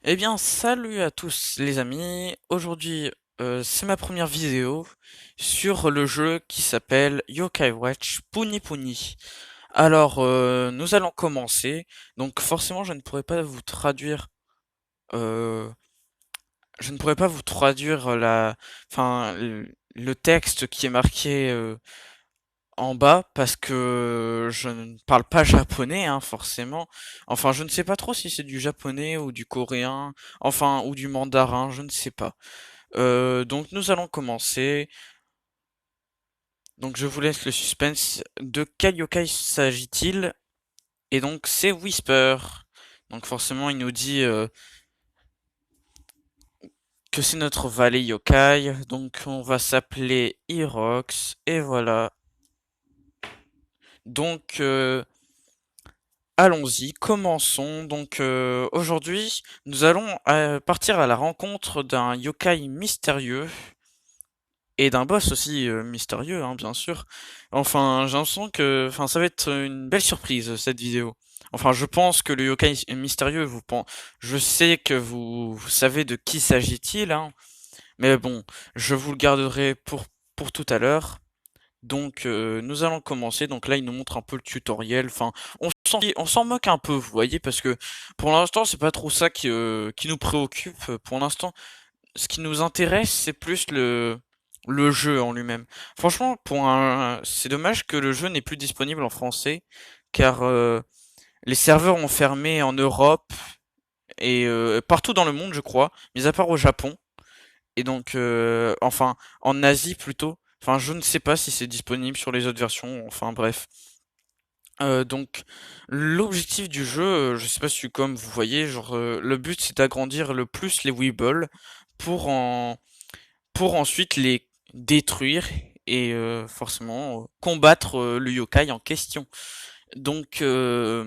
Eh bien, salut à tous les amis. Aujourd'hui, c'est ma première vidéo sur le jeu qui s'appelle Yokai Watch Puni Puni. Alors, nous allons commencer. Donc, forcément, euh, je ne pourrais pas vous traduire le texte qui est marqué en bas parce que je ne parle pas japonais, hein, forcément. Enfin, je ne sais pas trop si c'est du japonais ou du coréen, enfin, ou du mandarin, je ne sais pas. Donc nous allons commencer. Donc je vous laisse le suspense. De quel yokai s'agit-il? Et donc c'est Whisper. Donc forcément il nous dit que c'est notre valet yokai. Donc on va s'appeler Irox. Et voilà. Donc allons-y, commençons. Donc aujourd'hui nous allons partir à la rencontre d'un yokai mystérieux. Et d'un boss aussi mystérieux, hein, bien sûr. Enfin, j'ai l'impression que, enfin, ça va être une belle surprise cette vidéo. Enfin, je pense que le yokai mystérieux, je sais que vous savez de qui s'agit-il, hein. Mais bon, je vous le garderai pour tout à l'heure. Donc, nous allons commencer. Donc là, il nous montre un peu le tutoriel. Enfin, on s'en moque un peu, vous voyez, parce que pour l'instant, c'est pas trop ça qui nous préoccupe. Pour l'instant, ce qui nous intéresse, c'est plus le jeu en lui-même. Franchement, c'est dommage que le jeu n'est plus disponible en français, car les serveurs ont fermé en Europe et partout dans le monde, je crois, mis à part au Japon. Et donc, enfin, en Asie plutôt. Enfin, je ne sais pas si c'est disponible sur les autres versions. Enfin, bref. Donc, l'objectif du jeu, je sais pas si comme vous voyez, genre, le but c'est d'agrandir le plus les Weebles pour en pour ensuite les détruire et forcément combattre le yokai en question. Donc, eh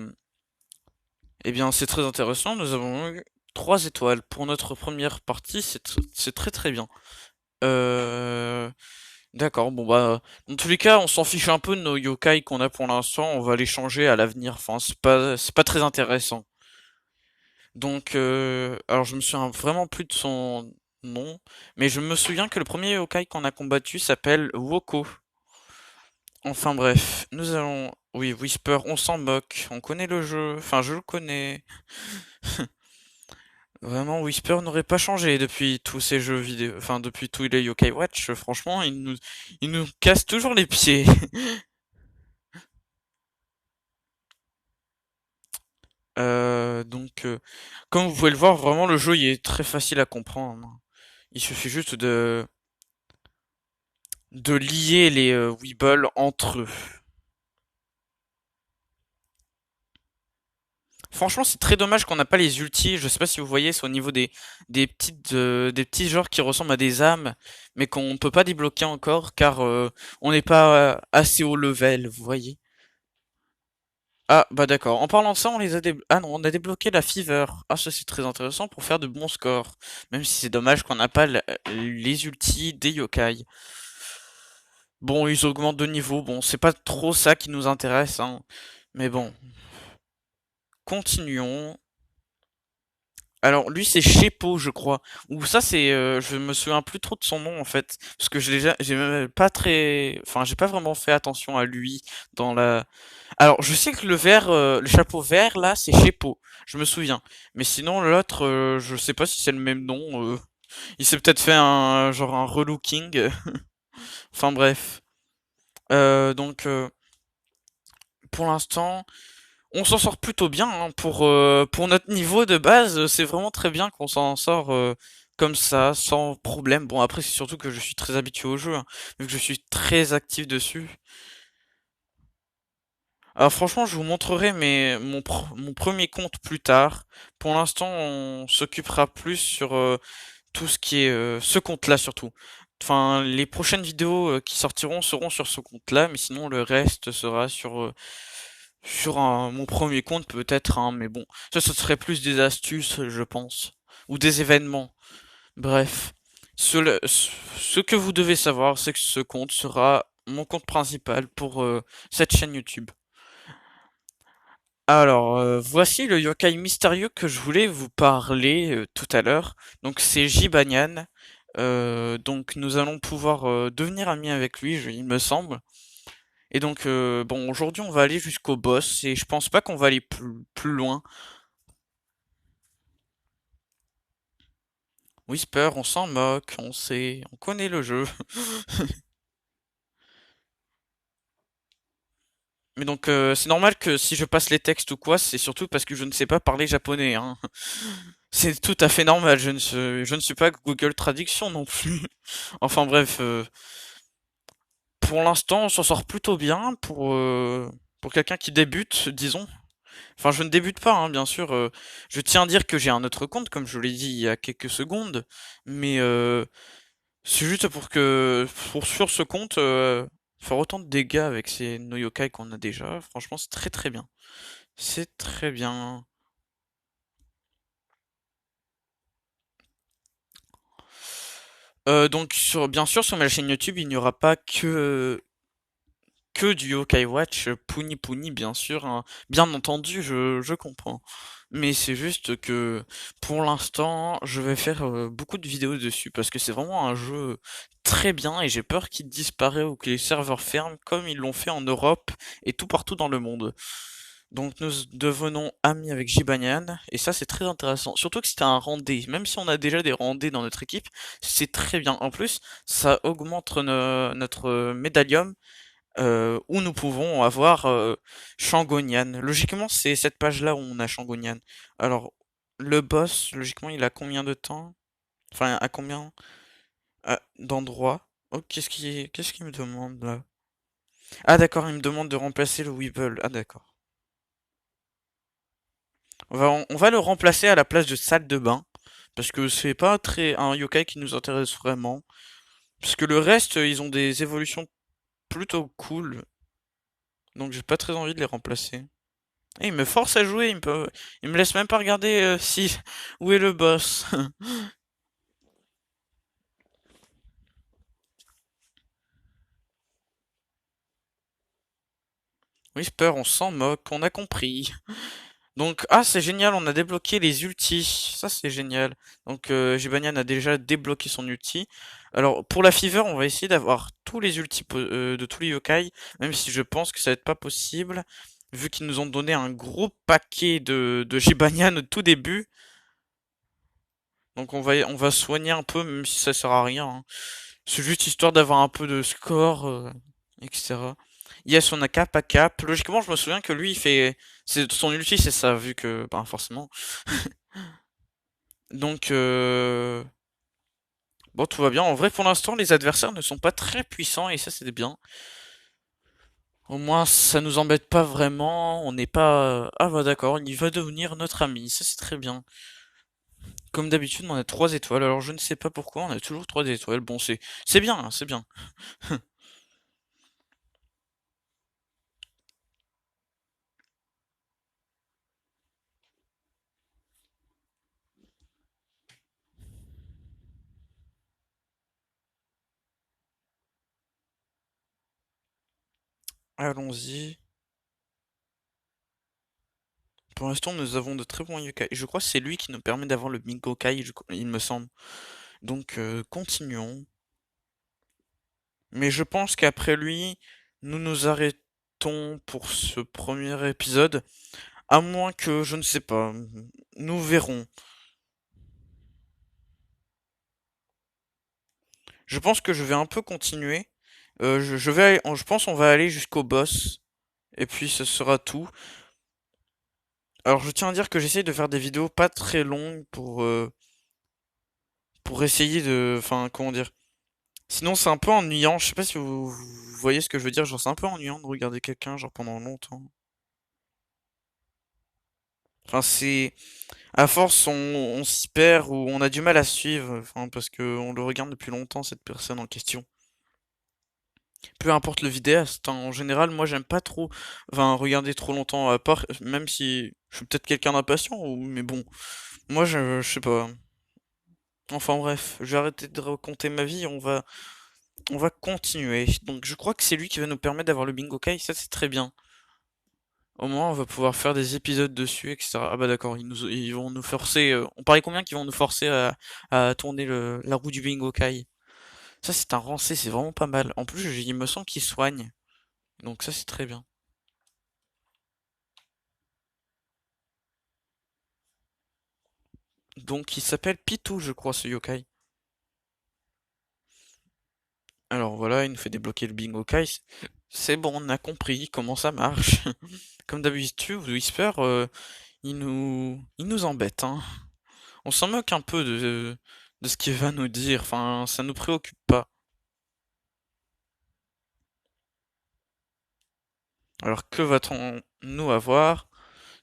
bien, c'est très intéressant. Nous avons eu 3 étoiles pour notre première partie. C'est très très bien. Euh, d'accord. Bon bah, dans tous les cas, on s'en fiche un peu de nos yokai qu'on a pour l'instant. On va les changer à l'avenir. Enfin, c'est pas très intéressant. Donc, alors je me souviens vraiment plus de son nom, mais je me souviens que le premier yokai qu'on a combattu s'appelle Woko. Enfin bref, nous allons... Oui, Whisper, on s'en moque, on connaît le jeu, enfin je le connais. Vraiment, Whisper n'aurait pas changé depuis tous ces jeux vidéo, enfin depuis tous les Yokai Watch, franchement, il nous casse toujours les pieds. Donc, comme vous pouvez le voir, vraiment le jeu il est très facile à comprendre. Il suffit juste de lier les Weebles entre eux. Franchement, c'est très dommage qu'on n'a pas les ultis. Je sais pas si vous voyez, c'est au niveau des petits genres qui ressemblent à des âmes, mais qu'on peut pas débloquer encore car on n'est pas assez haut level, vous voyez. Ah bah d'accord. En parlant de ça, ah non, on a débloqué la Fever. Ah ça c'est très intéressant pour faire de bons scores. Même si c'est dommage qu'on n'a pas les ultis des yokai. Bon, ils augmentent de niveau. Bon, c'est pas trop ça qui nous intéresse, hein. Mais bon, continuons. Alors lui c'est Shepo je crois. Ou ça c'est je me souviens plus trop de son nom en fait parce que j'ai même pas très enfin j'ai pas vraiment fait attention à lui dans la Alors je sais que le chapeau vert là c'est Shepo, je me souviens. Mais sinon l'autre je sais pas si c'est le même nom il s'est peut-être fait un genre un relooking. Enfin bref. Donc pour l'instant on s'en sort plutôt bien hein, pour notre niveau de base. C'est vraiment très bien qu'on s'en sort comme ça, sans problème. Bon, après, c'est surtout que je suis très habitué au jeu, hein, vu que je suis très actif dessus. Alors franchement, je vous montrerai mon premier compte plus tard. Pour l'instant, on s'occupera plus sur tout ce qui est ce compte-là surtout. Enfin, les prochaines vidéos qui sortiront seront sur ce compte-là, mais sinon le reste sera sur mon premier compte peut-être, hein, mais bon, ça ce serait plus des astuces, je pense, ou des événements. Bref, ce que vous devez savoir, c'est que ce compte sera mon compte principal pour cette chaîne YouTube. Alors, voici le yokai mystérieux que je voulais vous parler tout à l'heure. Donc, c'est Jibanyan. Donc, nous allons pouvoir devenir amis avec lui, il me semble. Et donc, bon, aujourd'hui, on va aller jusqu'au boss et je pense pas qu'on va aller plus loin. Whisper, on s'en moque, on sait, on connaît le jeu. Mais donc, c'est normal que si je passe les textes ou quoi, c'est surtout parce que je ne sais pas parler japonais, hein. C'est tout à fait normal, je ne suis pas Google Traduction non plus. Enfin bref, pour l'instant, on s'en sort plutôt bien pour quelqu'un qui débute, disons. Enfin, je ne débute pas, hein, bien sûr. Je tiens à dire que j'ai un autre compte, comme je l'ai dit il y a quelques secondes, mais c'est juste pour sur ce compte, faire autant de dégâts avec ces no yokai qu'on a déjà, franchement, c'est très très bien. C'est très bien. Donc, bien sûr, sur ma chaîne YouTube, il n'y aura pas que du Yokai Watch, Puni Puni, bien sûr, hein. Bien entendu, je comprends. Mais c'est juste que, pour l'instant, je vais faire beaucoup de vidéos dessus, parce que c'est vraiment un jeu très bien, et j'ai peur qu'il disparaisse ou que les serveurs ferment, comme ils l'ont fait en Europe et tout partout dans le monde. Donc nous devenons amis avec Jibanyan, et ça c'est très intéressant. Surtout que c'était un randé, même si on a déjà des randés dans notre équipe, c'est très bien. En plus, ça augmente notre médaillum, où nous pouvons avoir Shangonian. Logiquement, c'est cette page-là où on a Shangonian. Alors, le boss, logiquement, il a combien de temps? Enfin, à combien d'endroits? Oh, qu'est-ce qu'il me demande là? Ah d'accord, il me demande de remplacer le Weeble. Ah d'accord. On va le remplacer à la place de salle de bain. Parce que c'est pas très un yokai qui nous intéresse vraiment. Parce que le reste, ils ont des évolutions plutôt cool. Donc j'ai pas très envie de les remplacer. Et il me force à jouer, il me laisse même pas regarder si où est le boss. Whisper, on s'en moque, on a compris. Donc, ah, c'est génial, on a débloqué les ultis. Ça, c'est génial. Donc, Jibanyan a déjà débloqué son ulti. Alors, pour la Fever, on va essayer d'avoir tous les ultis de tous les yokai, même si je pense que ça va être pas possible, vu qu'ils nous ont donné un gros paquet de Jibanyan au tout début. Donc, on va soigner un peu, même si ça sert à rien, hein. C'est juste histoire d'avoir un peu de score, etc. Yes, on a cap à cap. Logiquement, je me souviens que lui, il fait... Son ulti, c'est ça, vu que... Ben, forcément. Donc, bon, tout va bien. En vrai, pour l'instant, les adversaires ne sont pas très puissants, et ça, c'est bien. Au moins, ça nous embête pas vraiment. On n'est pas... Ah bah d'accord, il va devenir notre ami. Ça, c'est très bien. Comme d'habitude, on a 3 étoiles. Alors, je ne sais pas pourquoi, on a toujours 3 étoiles. Bon, c'est bien, hein, c'est bien. Allons-y. Pour l'instant, nous avons de très bons yokai. Je crois que c'est lui qui nous permet d'avoir le Mingokai, il me semble. Donc, continuons. Mais je pense qu'après lui, nous nous arrêtons pour ce premier épisode. À moins que, je ne sais pas, nous verrons. Je pense que je vais un peu continuer. Je vais je pense on va aller jusqu'au boss. Et puis ce sera tout. Alors je tiens à dire que j'essaye de faire des vidéos pas très longues pour essayer de... Enfin, comment dire? Sinon, c'est un peu ennuyant. Je sais pas si vous voyez ce que je veux dire. Genre, c'est un peu ennuyant de regarder quelqu'un, genre, pendant longtemps. Enfin, c'est... À force, on s'y perd ou on a du mal à suivre. Enfin, parce que on le regarde depuis longtemps, cette personne en question. Peu importe le vidéaste, hein. En général, moi, j'aime pas trop... Enfin, regarder trop longtemps, à part... Même si je suis peut-être quelqu'un d'impatient, mais bon. Moi, je sais pas. Enfin, bref. Je vais arrêter de raconter ma vie. On va continuer. Donc, je crois que c'est lui qui va nous permettre d'avoir le Bingo Kai. Ça, c'est très bien. Au moins, on va pouvoir faire des épisodes dessus, etc. Ah bah d'accord, ils vont nous forcer. On parlait combien qu'ils vont nous forcer à tourner la roue du bingo Kai. Ça, c'est un rancé, c'est vraiment pas mal. En plus, il me semble qu'il soigne. Donc ça, c'est très bien. Donc il s'appelle Pitou, je crois, ce yokai. Alors voilà, il nous fait débloquer le bingo Kai. C'est bon, on a compris comment ça marche. Comme d'habitude, Whisper, il nous embête, hein. On s'en moque un peu de ce qu'il va nous dire. Enfin, ça nous préoccupe pas. Alors que va-t-on nous avoir?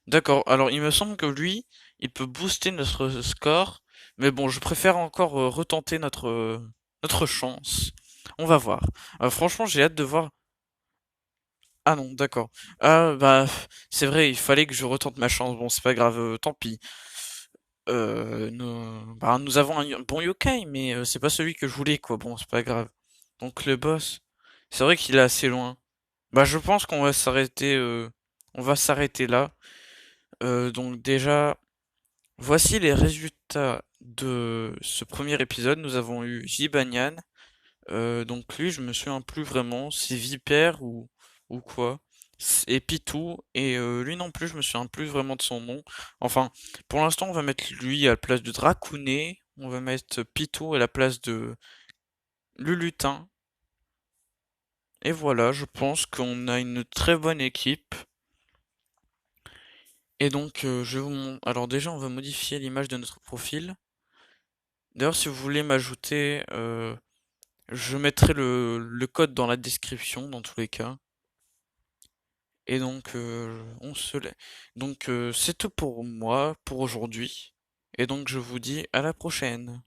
D'accord. Alors il me semble que lui, il peut booster notre score. Mais bon, je préfère encore retenter notre chance. On va voir. Franchement, j'ai hâte de voir. Ah non, d'accord. Ah bah c'est vrai, il fallait que je retente ma chance. Bon, c'est pas grave, tant pis. Nous avons un bon yokai, mais c'est pas celui que je voulais, quoi. Bon, c'est pas grave. Donc le boss, c'est vrai qu'il est assez loin. Bah je pense on va s'arrêter là. Donc déjà, voici les résultats de ce premier épisode. Nous avons eu Jibanyan. Donc lui, je me souviens plus vraiment, c'est Vipère ou quoi. Et Pitou, et lui non plus, je me souviens plus vraiment de son nom. Enfin, pour l'instant, on va mettre lui à la place de Dracounet, on va mettre Pitou à la place de Lulutin, et voilà, je pense qu'on a une très bonne équipe. Et donc, alors déjà, on va modifier l'image de notre profil. D'ailleurs, si vous voulez m'ajouter, je mettrai le code dans la description, dans tous les cas. Et donc, c'est tout pour moi, pour aujourd'hui. Et donc, je vous dis à la prochaine.